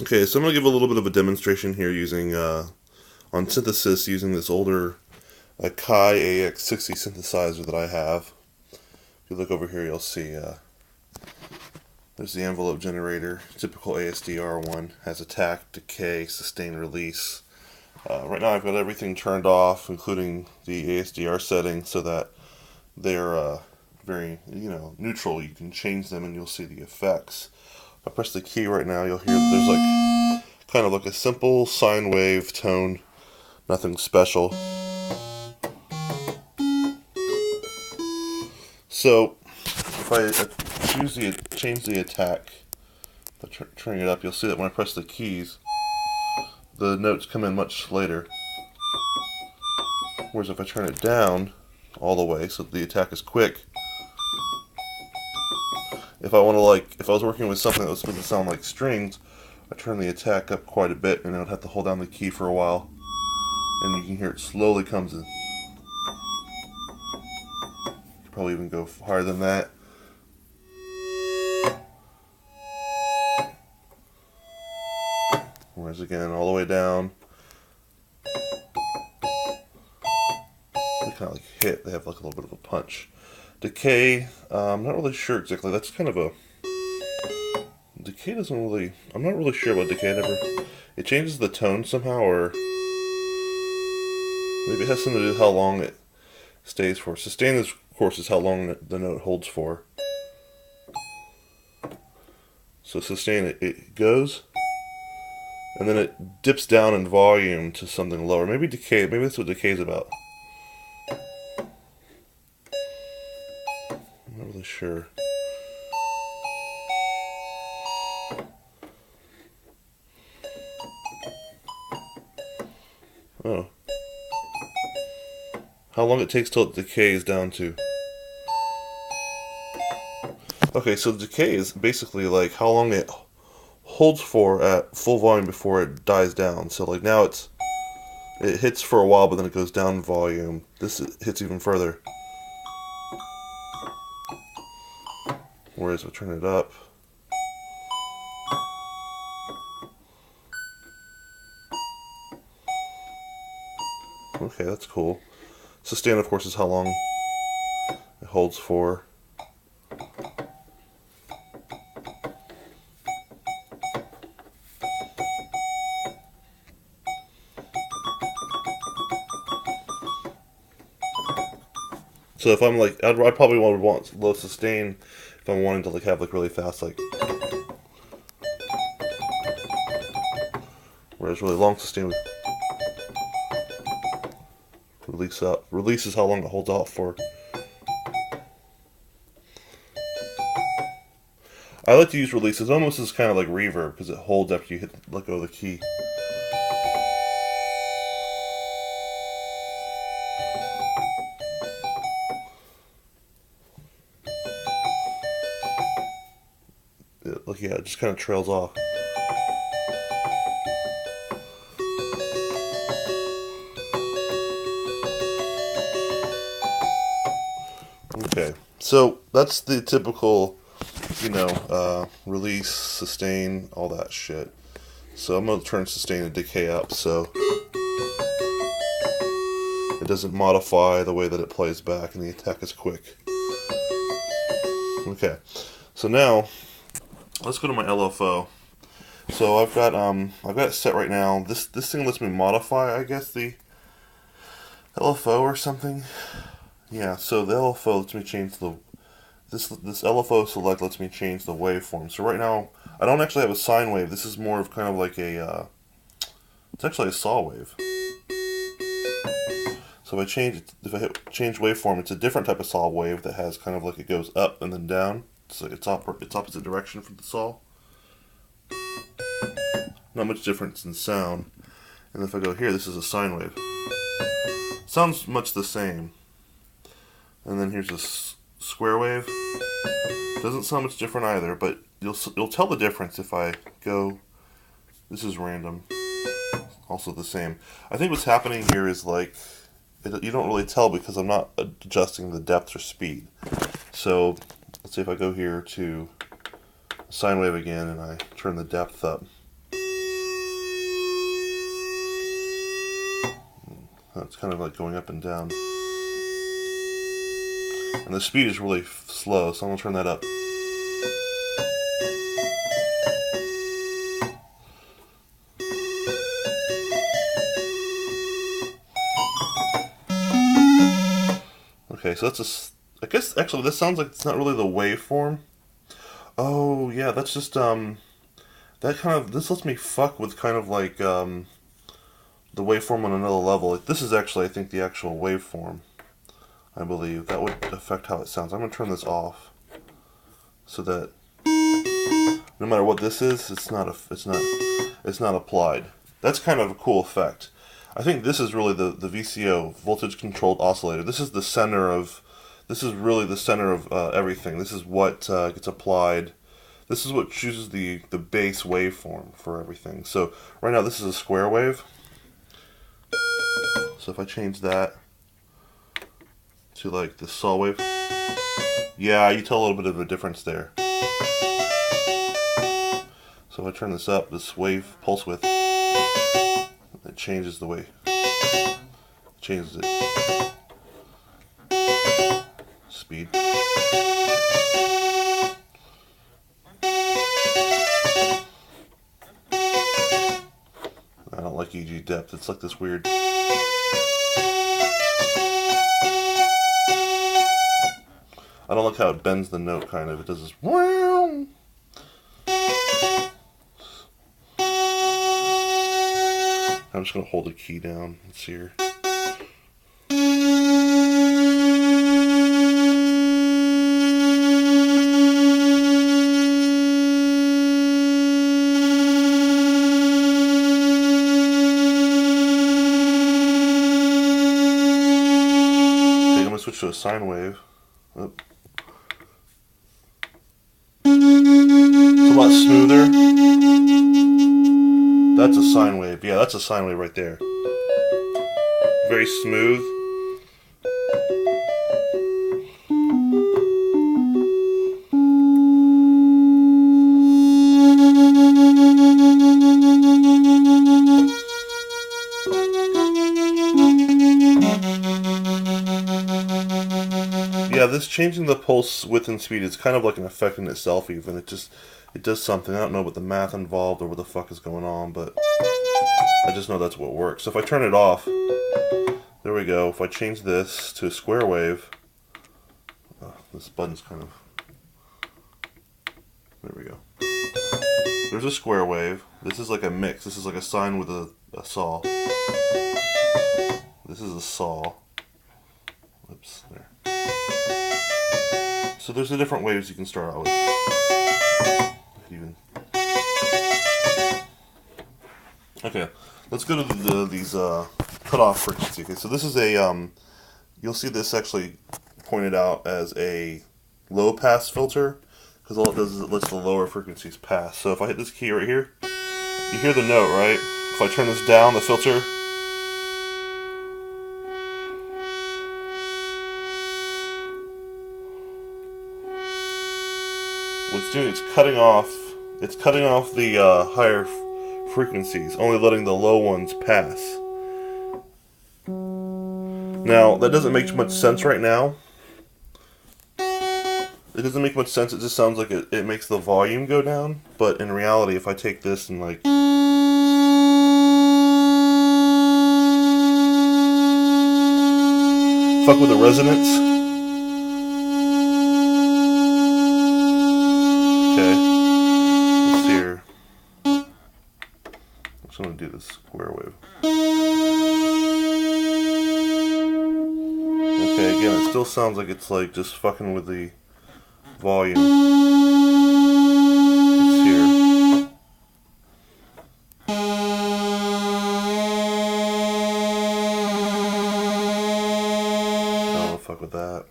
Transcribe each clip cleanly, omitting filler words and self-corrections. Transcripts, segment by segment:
Okay, so I'm going to give a little bit of a demonstration here using, on synthesis, using this older Akai AX-60 synthesizer that I have. If you look over here, you'll see there's the envelope generator. Typical ASDR one. Has attack, decay, sustain, release. Right now I've got everything turned off, including the ASDR settings, so that they're very, neutral. You can change them and you'll see the effects. If I press the key right now, you'll hear there's like kind of like a simple sine wave tone, nothing special. So if I change the attack, by turning it up, you'll see that when I press the keys, the notes come in much later. Whereas if I turn it down all the way so the attack is quick, if I was working with something that was supposed to sound like strings, I turn the attack up quite a bit and I would have to hold down the key for a while. And you can hear it slowly comes in. Could probably even go higher than that. Whereas again, all the way down. They kind of like hit, they have like a little bit of a punch. Decay, I'm not really sure exactly. That's kind of a... Decay doesn't really... I'm not really sure about decay. It changes the tone somehow, or... Maybe it has something to do with how long it stays for. Sustain, of course, is how long the note holds for. So sustain, it goes, and then it dips down in volume to something lower. Maybe decay, maybe that's what decay is about. I'm not really sure. Oh. How long it takes till it decays down to. Okay, so decay is basically like how long it holds for at full volume before it dies down. So like now it hits for a while, but then it goes down in volume. This hits even further. Whereas if I turn it up, okay, that's cool. Sustain, of course, is how long it holds for. So if I'm like, I probably would want low sustain if I'm wanting to like have like really fast like. Whereas really long sustain would release up. Release is how long it holds off for. I like to use releases almost as kind of like reverb because it holds after you let go of the key. Yeah, it just kind of trails off. Okay, so that's the typical, release, sustain, all that shit. So I'm going to turn sustain and decay up so it doesn't modify the way that it plays back and the attack is quick. Okay, so now let's go to my LFO. So I've got it set right now. This thing lets me modify, I guess, the LFO or something. Yeah, so the LFO lets me change this LFO select lets me change the waveform. So right now I don't actually have a sine wave. This is more of kind of like a it's actually a saw wave. So if I hit change waveform, it's a different type of saw wave that has kind of like it goes up and then down. So it's opposite direction from the saw. Not much difference in sound. And if I go here, this is a sine wave. Sounds much the same. And then here's a square wave. Doesn't sound much different either, but you'll tell the difference if I go. This is random. Also the same. I think what's happening here is like you don't really tell because I'm not adjusting the depth or speed. So let's see if I go here to sine wave again and I turn the depth up. It's kind of like going up and down. And the speed is really slow, so I'm going to turn that up. Okay, so that's I guess actually this sounds like it's not really the waveform. Oh yeah, that's just this lets me fuck with kind of like the waveform on another level. Like, this is actually, I think, the actual waveform. I believe that would affect how it sounds. I'm gonna turn this off so that no matter what this is, it's not applied. That's kind of a cool effect. I think this is really the VCO, voltage controlled oscillator. This is really the center of everything. This is what gets applied. This is what chooses the base waveform for everything. So right now this is a square wave. So if I change that to like the saw wave, yeah, you tell a little bit of a difference there. So if I turn this up, this wave pulse width, it changes the way. It changes it. Speed. I don't like EG depth. It's like this weird. I don't like how it bends the note, kind of. It does this. Wow. I'm just going to hold the key down. Let's see here. Okay, I'm going to switch to a sine wave. Oh. It's a lot smoother. That's a sine wave. Yeah, that's a sine wave right there. Very smooth. Yeah, this changing the pulse width and speed is kind of like an effect in itself even. It does something. I don't know what the math involved or what the fuck is going on, but I just know that's what works. So if I turn it off, there we go. If I change this to a square wave, this button's kind of, there we go. There's a square wave. This is like a mix. This is like a sine with a saw. This is a saw. Oops, there. So there's the different waves you can start out with. Even. Okay, let's go to these cutoff frequency. Okay, so this is a you'll see this actually pointed out as a low pass filter, because all it does is it lets the lower frequencies pass. So if I hit this key right here, you hear the note, right? If I turn this down, the filter, what it's doing, it's cutting off the higher frequencies, only letting the low ones pass. Now, that doesn't make much sense right now. It doesn't make much sense. It just sounds like it makes the volume go down. But in reality, if I take this and like fuck with the resonance. Okay. Let's see here. I'm just gonna do this square wave. Okay, again, it still sounds like it's like just fucking with the volume. It's here. Oh, fuck with that.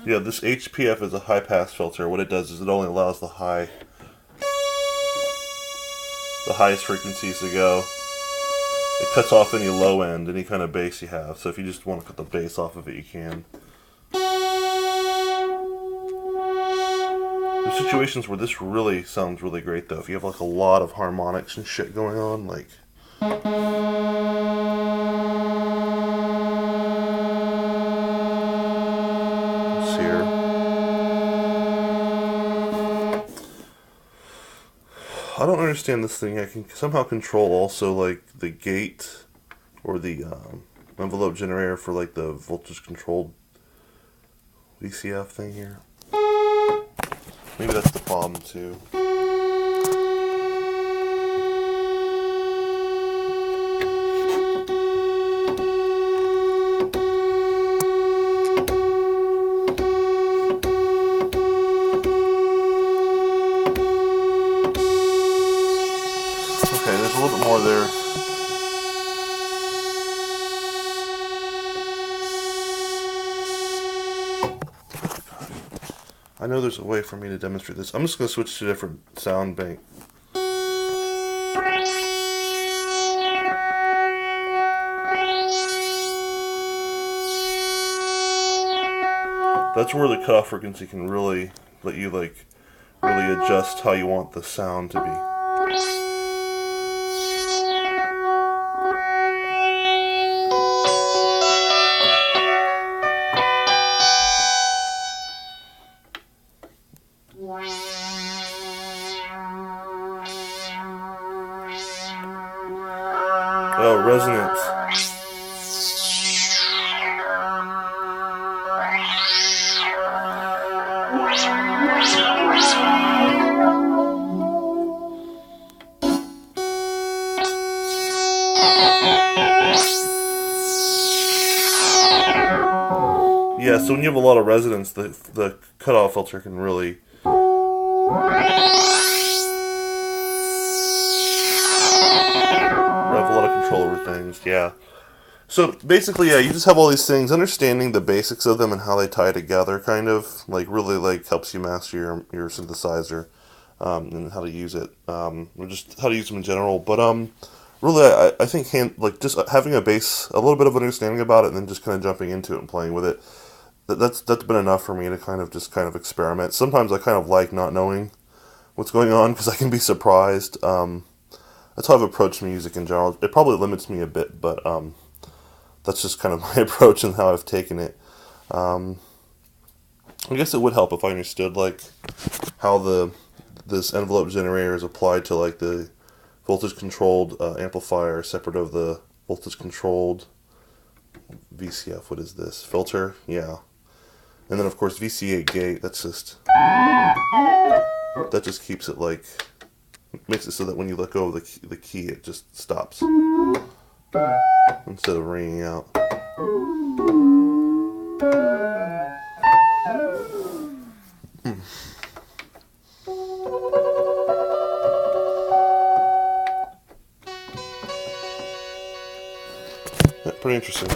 Yeah, this HPF is a high pass filter. What it does is it only allows the highest frequencies to go. It cuts off any low end, any kind of bass you have. So if you just want to cut the bass off of it, you can. There's situations where this really sounds really great though. If you have like a lot of harmonics and shit going on, like. Let's see here. I don't understand this thing. I can somehow control also like the gate or the envelope generator for like the voltage controlled VCF thing here. Maybe that's the problem too. Okay, there's a little bit more there. I know there's a way for me to demonstrate this. I'm just going to switch to a different sound bank. That's where the cutoff frequency can really let you like really adjust how you want the sound to be. Oh, resonance. Yeah, so when you have a lot of resonance, the cutoff filter can really have a lot of control over things. Yeah. So basically, yeah, you just have all these things. Understanding the basics of them and how they tie together, kind of like really like helps you master your synthesizer and how to use it, or just how to use them in general. But really, I think just having a little bit of understanding about it, and then just kind of jumping into it and playing with it. That's been enough for me to kind of experiment. Sometimes I kind of like not knowing what's going on because I can be surprised. That's how I've approached music in general. It probably limits me a bit, but that's just kind of my approach and how I've taken it. I guess it would help if I understood like how this envelope generator is applied to like the voltage controlled amplifier separate of the voltage controlled VCF. What is this? Filter? Yeah. And then of course VCA gate. That just keeps it like, makes it so that when you let go of the key, it just stops instead of ringing out. Yeah, pretty interesting.